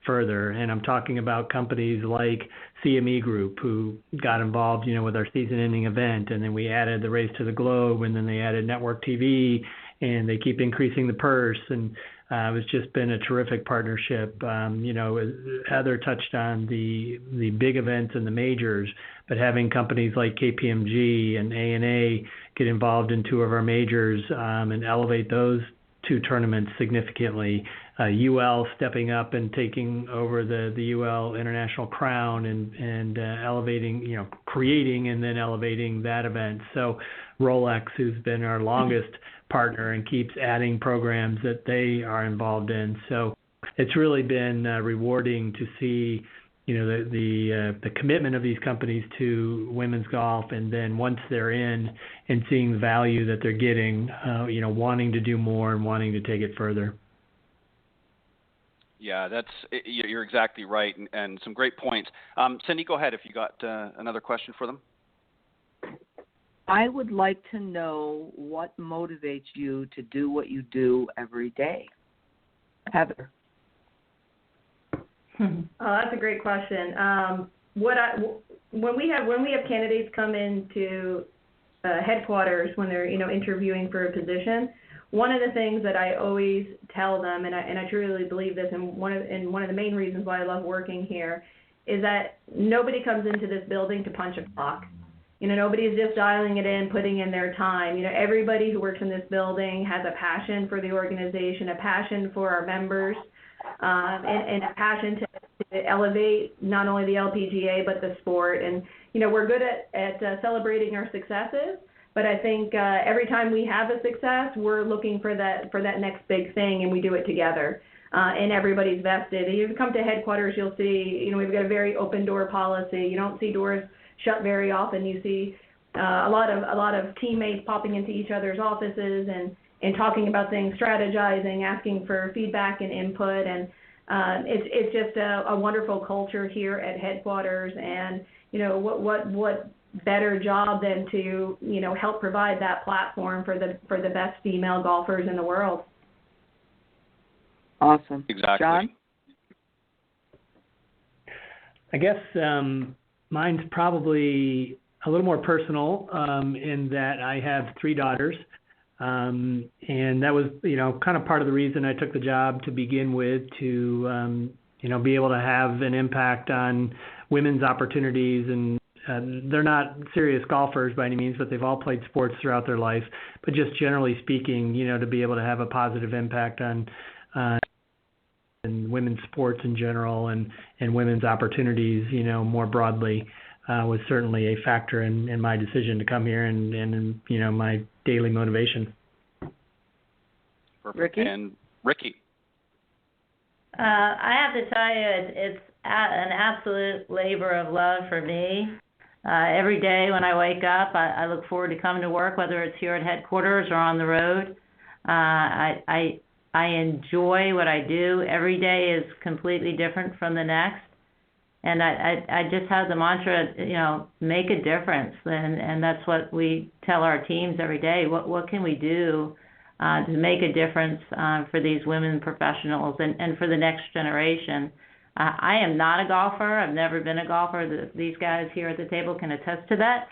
further?" And I'm talking about companies like CME Group, who got involved, with our season-ending event, and then we added the Race to the Globe, and then they added network TV, and they keep increasing the purse, and it's just been a terrific partnership. Heather touched on the big events and the majors, but having companies like KPMG and ANA get involved in two of our majors and elevate those two tournaments significantly. UL stepping up and taking over the UL International Crown and elevating, creating and then elevating that event. So Rolex, who's been our longest partner and keeps adding programs that they are involved in. So it's really been rewarding to see, the commitment of these companies to women's golf, and then once they're in and seeing the value that they're getting, wanting to do more and wanting to take it further. Yeah, you're exactly right, and some great points. Cindy, go ahead if you got another question for them. I would like to know what motivates you to do what you do every day. Heather. Oh, that's a great question. When we have candidates come into headquarters when they're interviewing for a position, one of the things that I always tell them, and I truly believe this, and one of the main reasons why I love working here, is that nobody comes into this building to punch a clock. Nobody's just dialing it in, putting in their time. Everybody who works in this building has a passion for the organization, a passion for our members, and a passion to elevate not only the LPGA but the sport. And we're good at celebrating our successes, but I think every time we have a success, we're looking for that next big thing, and we do it together. And everybody's vested. If you come to headquarters, you'll see we've got a very open door policy. You don't see doors shut very often. You see a lot of teammates popping into each other's offices and talking about things, strategizing, asking for feedback and input, and it's just a wonderful culture here at headquarters. And what better job than to help provide that platform for the best female golfers in the world. Awesome. Exactly. John? I guess mine's probably a little more personal in that I have 3 daughters. And that was, kind of part of the reason I took the job to begin with, to, be able to have an impact on women's opportunities. And they're not serious golfers by any means, but they've all played sports throughout their life. But just generally speaking, to be able to have a positive impact on and women's sports in general and women's opportunities, more broadly, was certainly a factor in my decision to come here and my daily motivation. Perfect. Ricki? And Ricki. I have to tell you, it's an absolute labor of love for me. Every day when I wake up, I look forward to coming to work, whether it's here at headquarters or on the road. I enjoy what I do. Every day is completely different from the next. And I just have the mantra, make a difference. And that's what we tell our teams every day. What can we do to make a difference for these women professionals and for the next generation? I am not a golfer. I've never been a golfer. These guys here at the table can attest to that.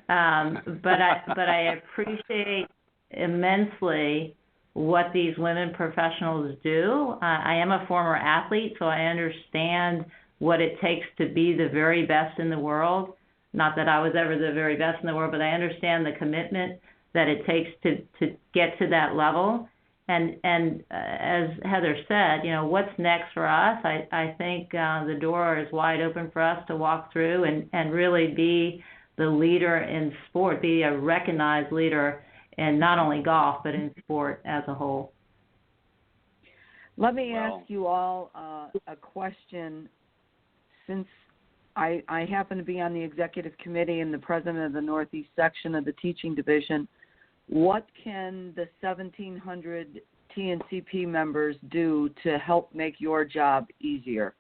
But I appreciate immensely what these women professionals do. I am a former athlete, so I understand what it takes to be the very best in the world. Not that I was ever the very best in the world, but I understand the commitment that it takes to get to that level. And as Heather said, what's next for us? I think the door is wide open for us to walk through and really be the leader in sport, be a recognized leader in not only golf, but in sport as a whole. Let me ask you all a question. Since I happen to be on the executive committee and the president of the Northeast section of the teaching division, what can the 1,700 TNCP members do to help make your job easier?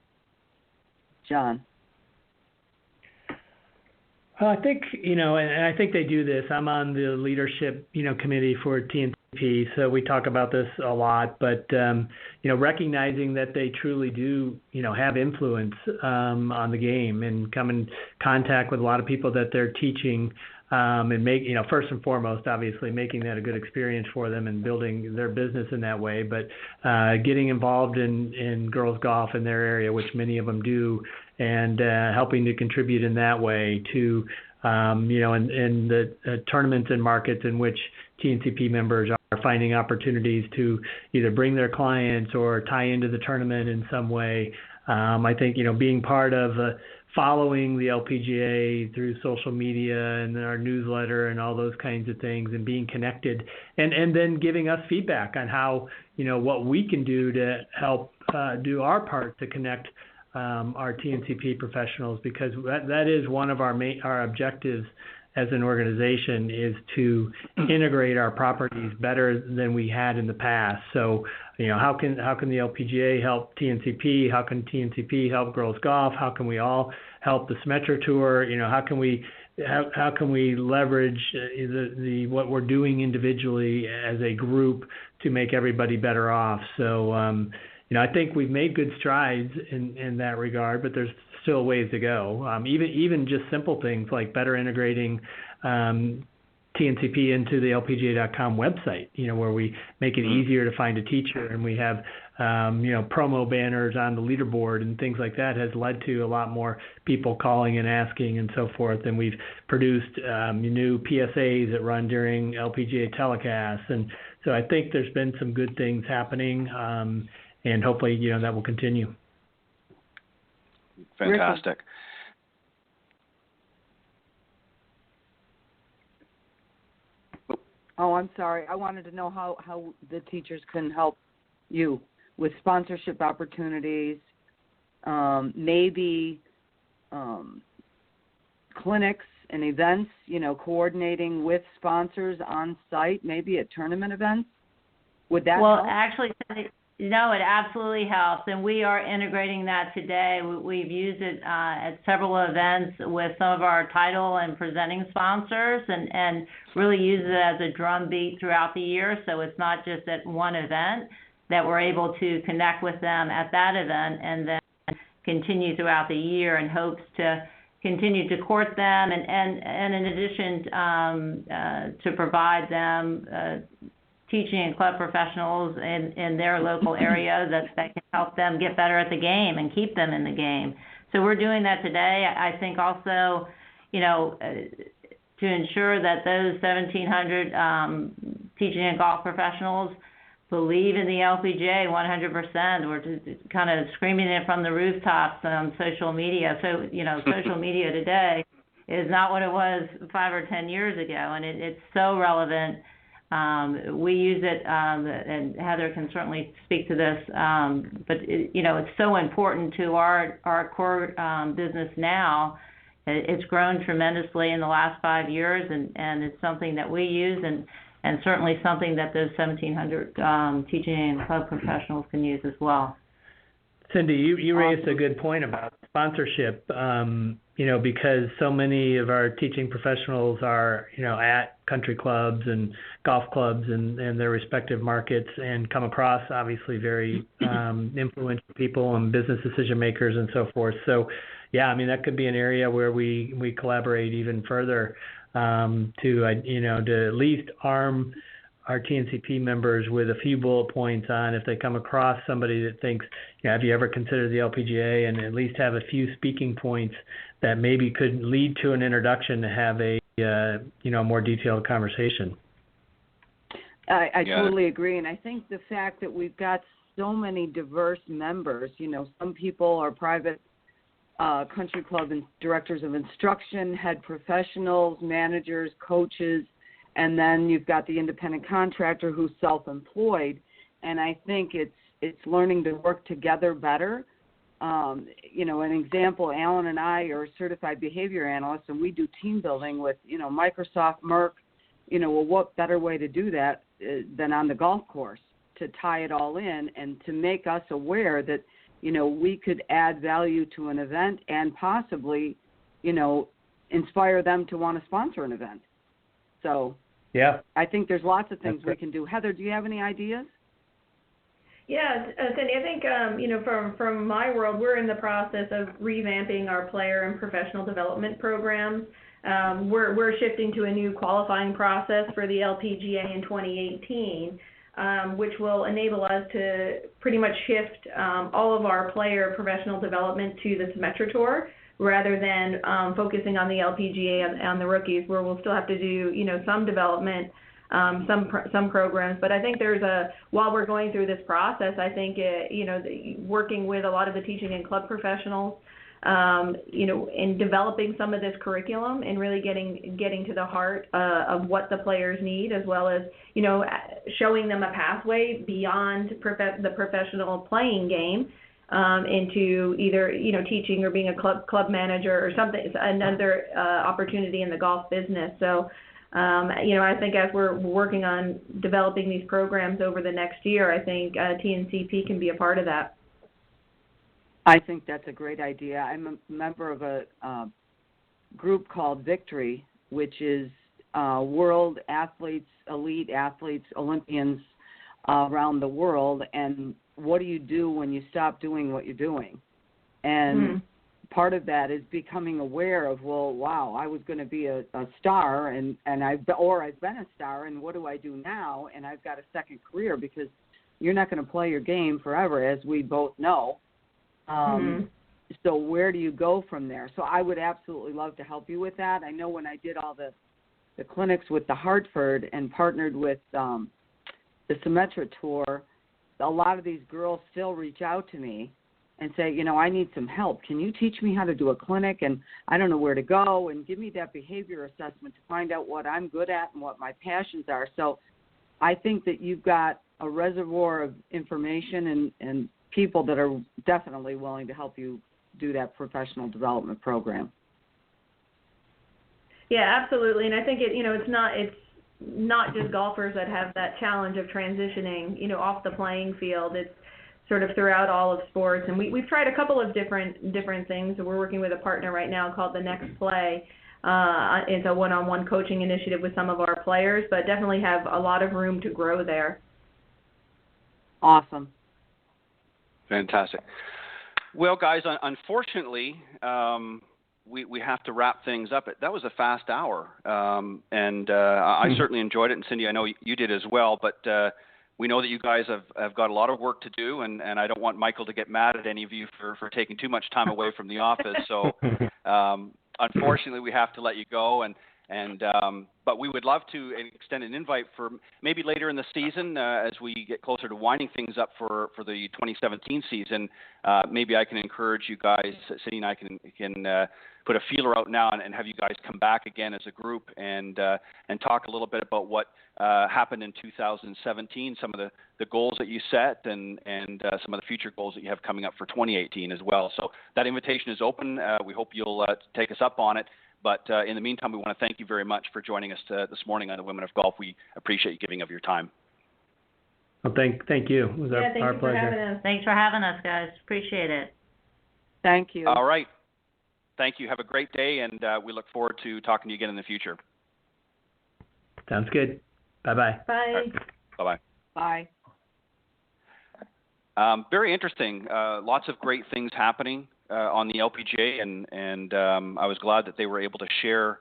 John? Well, I think, and I think they do this. I'm on the leadership, committee for TNCP, so we talk about this a lot. But, recognizing that they truly do, have influence on the game and come in contact with a lot of people that they're teaching, and make, first and foremost, obviously, making that a good experience for them and building their business in that way. But getting involved in girls golf in their area, which many of them do, and helping to contribute in that way to, in the tournaments and markets in which TNCP members are finding opportunities to either bring their clients or tie into the tournament in some way. I think, being part of following the LPGA through social media and our newsletter and all those kinds of things, and being connected, and then giving us feedback on how, what we can do to help do our part to connect our TNCP professionals, because that is one of our objectives as an organization, is to integrate our properties better than we had in the past. So, how can the LPGA help TNCP? How can TNCP help girls golf? How can we all help the Symetra Tour? How can we leverage what we're doing individually as a group to make everybody better off? So, I think we've made good strides in that regard, but there's still ways to go. Even just simple things like better integrating TNCP into the LPGA.com website, where we make it easier to find a teacher, and we have promo banners on the leaderboard and things like that, has led to a lot more people calling and asking and so forth. And we've produced new PSAs that run during LPGA telecasts, and so I think there's been some good things happening. And hopefully, that will continue. Fantastic. Oh, I'm sorry. I wanted to know how the teachers can help you with sponsorship opportunities, maybe clinics and events, coordinating with sponsors on site, maybe at tournament events. Would that help? Well, actually, no, it absolutely helps, and we are integrating that today. We've used it at several events with some of our title and presenting sponsors, and really use it as a drumbeat throughout the year. So it's not just at one event, that we're able to connect with them at that event, and then continue throughout the year, and hopes to continue to court them, and in addition to provide them teaching and club professionals in their local area that can help them get better at the game and keep them in the game. So we're doing that today. I think also, to ensure that those 1,700 teaching and golf professionals believe in the LPGA 100%. We're just kind of screaming it from the rooftops on social media. So, social media today is not what it was 5 or 10 years ago, and it's so relevant. We use it, and Heather can certainly speak to this, but it's so important to our core business now. It's grown tremendously in the last 5 years, and it's something that we use, and certainly something that those 1,700 teaching and club professionals can use as well. Cindy, you raised a good point about sponsorship, because so many of our teaching professionals are, at country clubs and golf clubs and their respective markets, and come across obviously very influential people and business decision makers and so forth. So, yeah, that could be an area where we collaborate even further to at least arm our TNCP members with a few bullet points on if they come across somebody that thinks, have you ever considered the LPGA, and at least have a few speaking points that maybe could lead to an introduction to have a more detailed conversation. I totally agree, and I think the fact that we've got so many diverse members, some people are private country club and directors of instruction, head professionals, managers, coaches, and then you've got the independent contractor who's self-employed, and I think it's learning to work together better. An example, Alan and I are certified behavior analysts, and we do team building with, Microsoft, Merck. What better way to do that than on the golf course, to tie it all in and to make us aware that, we could add value to an event and possibly, inspire them to want to sponsor an event. So yeah, I think there's lots of things we can do. Heather, do you have any ideas? Yeah, Cindy, I think, from my world, we're in the process of revamping our player and professional development programs. We're shifting to a new qualifying process for the LPGA in 2018, which will enable us to pretty much shift all of our player professional development to the Symetra Tour, rather than focusing on the LPGA and the rookies, where we'll still have to do, some development, some programs. But I think while we're going through this process, I think, working with a lot of the teaching and club professionals, in developing some of this curriculum and really getting to the heart of what the players need, as well as, showing them a pathway beyond the professional playing game, into either, teaching or being a club manager or something, another opportunity in the golf business. So, I think as we're working on developing these programs over the next year, I think TNCP can be a part of that. I think that's a great idea. I'm a member of a group called Victory, which is world athletes, elite athletes, Olympians around the world, and what do you do when you stop doing what you're doing? And part of that is becoming aware of, well, wow, I was going to be a star, and I've been a star, and what do I do now? And I've got a second career, because you're not going to play your game forever, as we both know. So where do you go from there? So I would absolutely love to help you with that. I know when I did all the clinics with the Hartford and partnered with the Symetra Tour, a lot of these girls still reach out to me and say, I need some help. Can you teach me how to do a clinic? And I don't know where to go, and give me that behavior assessment to find out what I'm good at and what my passions are. So I think that you've got a reservoir of information and people that are definitely willing to help you do that professional development program. Yeah, absolutely. And I think it's not just golfers that have that challenge of transitioning, off the playing field. It's sort of throughout all of sports. And we've tried a couple of different things. We're working with a partner right now called The Next Play. It's a one-on-one coaching initiative with some of our players, but definitely have a lot of room to grow there. Awesome. Fantastic. Well, guys, unfortunately, we have to wrap things up. That was a fast hour, and I certainly enjoyed it. And Cindy, I know you did as well. But we know that you guys have got a lot of work to do, and I don't want Michael to get mad at any of you for taking too much time away from the office. So unfortunately, we have to let you go. But we would love to extend an invite for maybe later in the season as we get closer to winding things up for the 2017 season. Maybe I can encourage you guys, Cindy and I can put a feeler out now and have you guys come back again as a group and talk a little bit about what happened in 2017, some of the goals that you set and some of the future goals that you have coming up for 2018 as well. So that invitation is open. We hope you'll take us up on it. But in the meantime, we want to thank you very much for joining us this morning on the Women of Golf. We appreciate you giving of your time. Well, thank you. It was our pleasure. For having us. Thanks for having us, guys. Appreciate it. Thank you. All right. Thank you. Have a great day, and we look forward to talking to you again in the future. Sounds good. Bye-bye. Bye. Right. Bye-bye. Bye. Very interesting. Lots of great things happening on the LPGA, and I was glad that they were able to share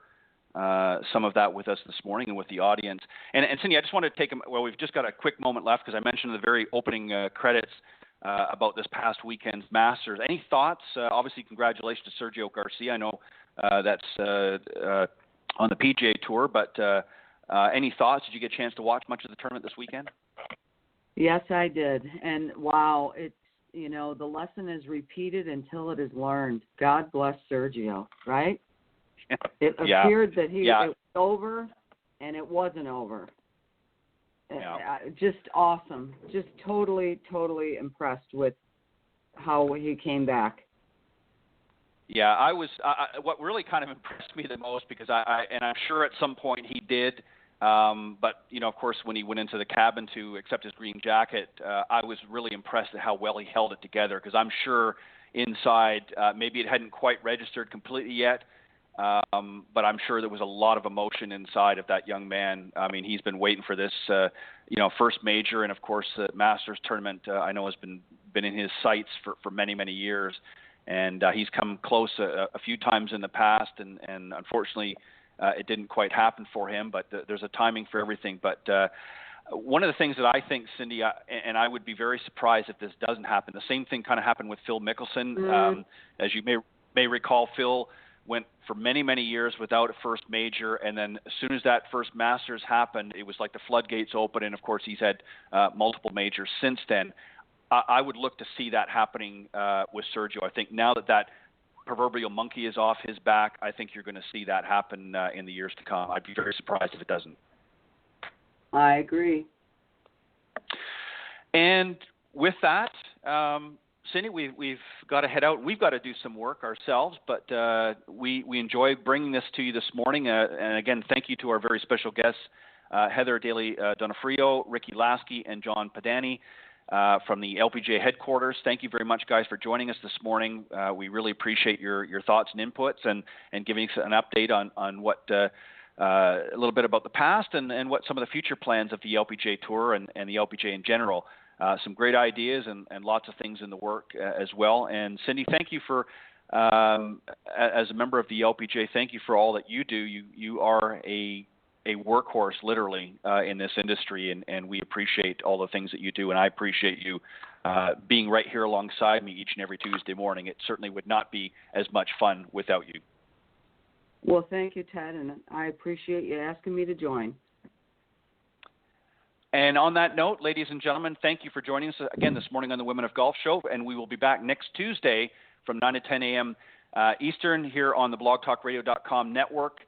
some of that with us this morning and with the audience. And Cindy, I just wanted to take we've just got a quick moment left because I mentioned in the very opening credits about this past weekend's Masters. Any thoughts? Obviously, congratulations to Sergio Garcia. I know that's on the PGA Tour, but any thoughts? Did you get a chance to watch much of the tournament this weekend? Yes, I did. And wow, it's, the lesson is repeated until it is learned. God bless Sergio, right? It appeared that it was over, and it wasn't over. Yeah. Just awesome. Just totally, totally impressed with how he came back. Yeah, I was. What really kind of impressed me the most, because I'm sure at some point he did, but of course, when he went into the cabin to accept his green jacket, I was really impressed at how well he held it together. Because I'm sure inside, maybe it hadn't quite registered completely yet, but I'm sure there was a lot of emotion inside of that young man. I mean, he's been waiting for this, first major, and of course, the Masters tournament. I know has been in his sights for many, many years. And he's come close a few times in the past, and unfortunately, it didn't quite happen for him. But there's a timing for everything. But one of the things that I think, Cindy, and I would be very surprised if this doesn't happen. The same thing kind of happened with Phil Mickelson. As you may recall, Phil went for many, many years without a first major, and then as soon as that first Masters happened, it was like the floodgates opened, and of course, he's had multiple majors since then. I would look to see that happening with Sergio. I think now that proverbial monkey is off his back, I think you're going to see that happen in the years to come. I'd be very surprised if it doesn't. I agree. And with that, Cindy, we've got to head out. We've got to do some work ourselves, but we enjoy bringing this to you this morning. And again, thank you to our very special guests, Heather Daly-Donofrio, Ricki Lasky, and John Podany. From the LPGA headquarters. Thank you very much, guys, for joining us this morning. We really appreciate your thoughts and inputs and giving us an update on what a little bit about the past and what some of the future plans of the LPGA Tour and the LPGA in general. Some great ideas and lots of things in the work as well. And Cindy, thank you for, as a member of the LPGA, thank you for all that you do. You are a workhorse, literally, in this industry, and we appreciate all the things that you do, and I appreciate you being right here alongside me each and every Tuesday morning. It certainly would not be as much fun without you. Well, thank you, Ted, and I appreciate you asking me to join. And on that note, ladies and gentlemen, thank you for joining us again this morning on the Women of Golf Show, and we will be back next Tuesday from 9 to 10 a.m. Eastern here on the blogtalkradio.com network.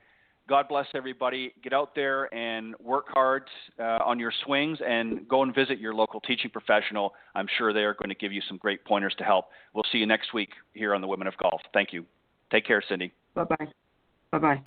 God bless everybody. Get out there and work hard on your swings and go and visit your local teaching professional. I'm sure they are going to give you some great pointers to help. We'll see you next week here on the Women of Golf. Thank you. Take care, Cindy. Bye-bye. Bye-bye.